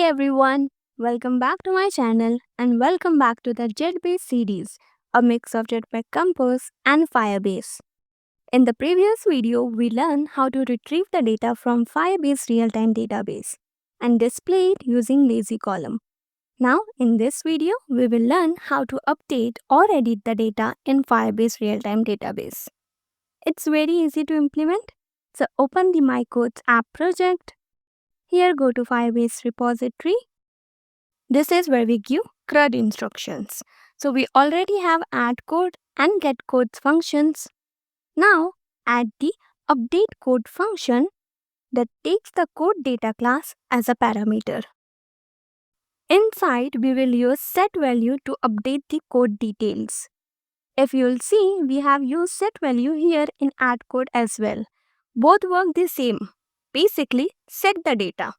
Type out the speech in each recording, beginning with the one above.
everyone, welcome back to my channel and welcome back to the JetBase Series, a mix of Jetpack Compass and Firebase. In the previous video, we learned how to retrieve the data from Firebase Realtime database and display it using lazy column. Now, in this video, we will learn how to update or edit the data in Firebase Realtime database. It's very easy to implement. So open the MyCodes app project. Here go to Firebase Repository. This is where we give CRUD instructions. So we already have add code and get codes functions. Now add the update code function that takes the code data class as a parameter. Inside we will use set value to update the code details. If you'll see, we have used set value here in add code as well. Both work the same. Basically, set the data.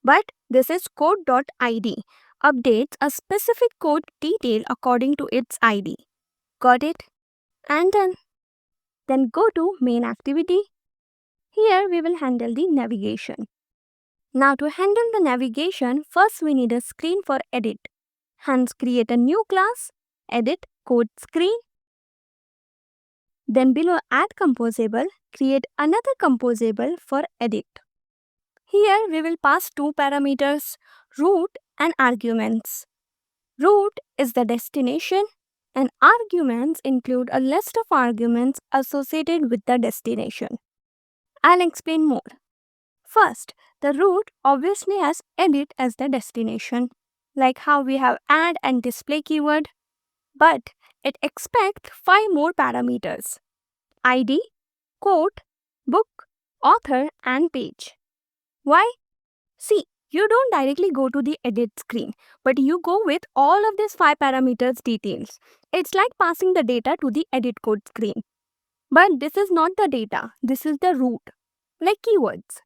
But this is code.id, updates a specific code detail according to its ID. Got it? And done. Then go to MainActivity. Here we will handle the navigation. Now to handle the navigation, first we need a screen for edit. Hence create a new class, EditQuoteScreen. Then below add composable, create another composable for edit. Here we will pass two parameters, root and arguments. Root is the destination and arguments include a list of arguments associated with the destination. I'll explain more. First, the root obviously has edit as the destination, like how we have add and display keyword, but it expects 5 more parameters: ID, quote, book, author and page. Why? See, you don't directly go to the edit screen, but you go with all of these 5 parameters details. It's like passing the data to the edit code screen. But this is not the data, this is the root, like keywords.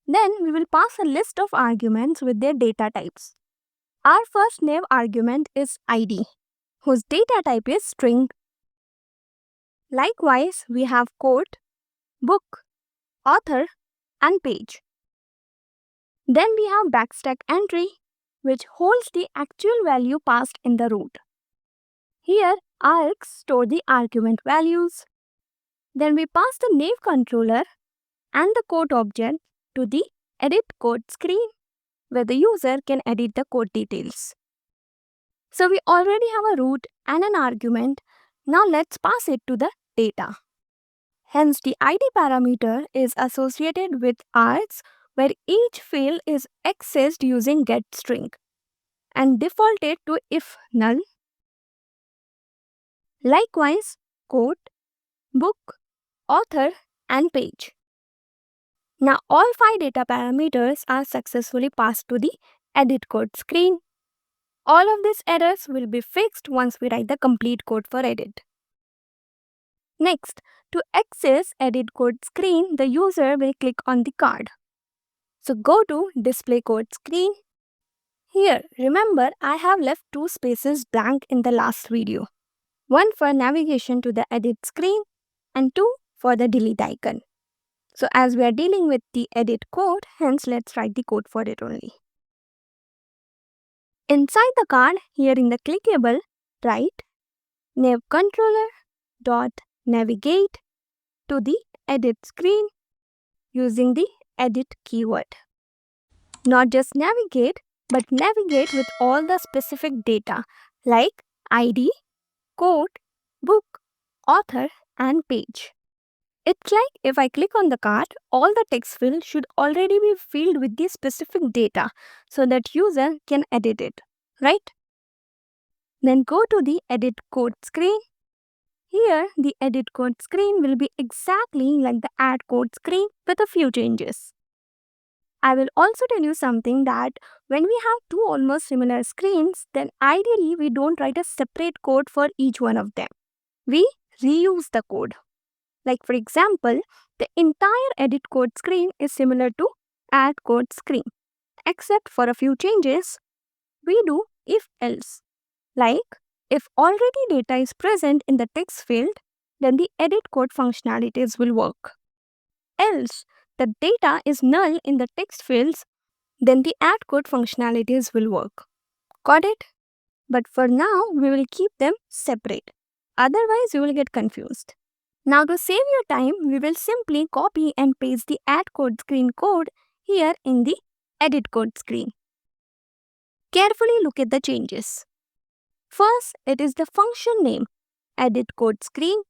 Then we will pass a list of arguments with their data types. Our first nav argument is ID, whose data type is string. Likewise, we have quote, book, author and page. Then we have backstack entry, which holds the actual value passed in the root. Here, args store the argument values. Then we pass the nav controller and the code object to the edit code screen, where the user can edit the code details. So we already have a root and an argument. Now let's pass it to the data. Hence, the ID parameter is associated with args, where each field is accessed using getString and defaulted to if null. Likewise, quote, book, author and page. Now all 5 data parameters are successfully passed to the edit code screen. All of these errors will be fixed once we write the complete code for edit. Next, to access edit code screen, the user will click on the card. So go to DisplayQuoteScreen. Here, remember I have left 2 spaces blank in the last video. One for navigation to the edit screen and 2 for the delete icon. So as we are dealing with the edit code, hence let's write the code for it only. Inside the card, here in the clickable, write nav controller dot navigate to the edit screen using the edit keyword. Not just navigate, but navigate with all the specific data like ID, quote, book, author and page. It's like if I click on the card, all the text field should already be filled with the specific data so that user can edit it, right? Then go to the edit code screen. Here, the edit code screen will be exactly like the add code screen with a few changes. I will also tell you something that when we have 2 almost similar screens, then ideally we don't write a separate code for each one of them. We reuse the code. Like for example, the entire edit code screen is similar to add code screen. Except for a few changes, we do if else. Like if already data is present in the text field, then the edit code functionalities will work. Else, the data is null in the text fields, then the add code functionalities will work. Got it? But for now, we will keep them separate. Otherwise, you will get confused. Now to save your time, we will simply copy and paste the add code screen code here in the edit code screen. Carefully look at the changes. First, it is the function name, edit code screen.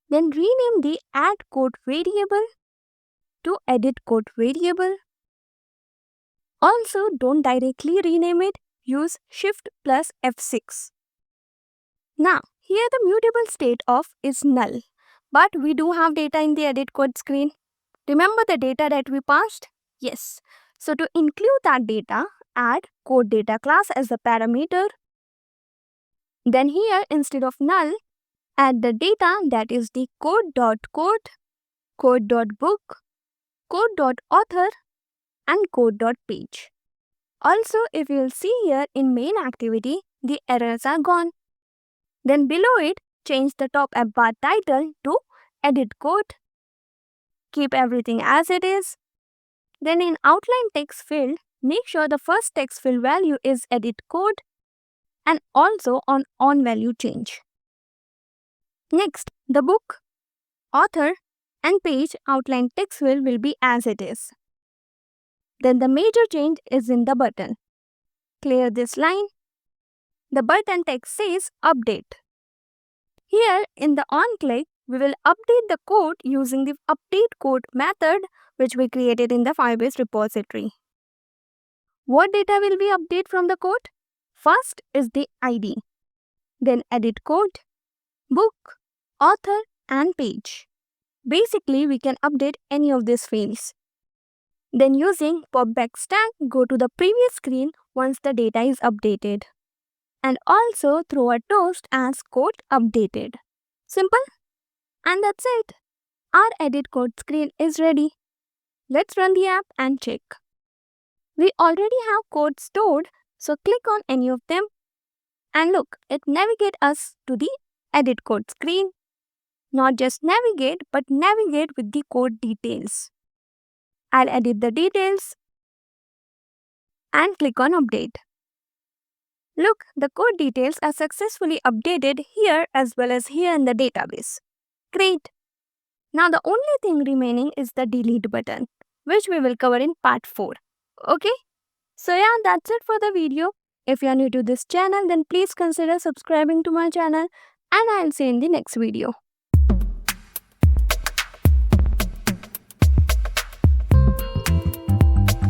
Then rename the add code variable to edit code variable. Also, don't directly rename it, use Shift plus F6. Now, here the mutable state of is null, but we do have data in the edit code screen. Remember the data that we passed? Yes. So to include that data, add code data class as a parameter. Then here, instead of null, add the data that is the code.code, code.book, code.author, and code.page. Also, if you'll see here in MainActivity, the errors are gone. Then below it, change the top app bar title to edit code. Keep everything as it is. Then in outline text field, make sure the first text field value is edit code and also on value change. Next, the book, author, and page outline text field will be as it is. Then the major change is in the button. Clear this line. The button text says update. Here in the on click, we will update the code using the update code method which we created in the Firebase repository. What data will we update from the code? First is the ID, then edit code, book, author, and page. Basically, we can update any of these fields. Then using popback stack, go to the previous screen once the data is updated. And also throw a toast as code updated. Simple? And that's it. Our edit code screen is ready. Let's run the app and check. We already have code stored, so click on any of them. And look, it navigates us to the edit code screen. Not just navigate, but navigate with the code details. I'll edit the details and click on update. Look, the code details are successfully updated here as well as here in the database. Great! Now the only thing remaining is the delete button, which we will cover in part 4. Okay? So yeah, that's it for the video. If you are new to this channel, then please consider subscribing to my channel and I'll see you in the next video.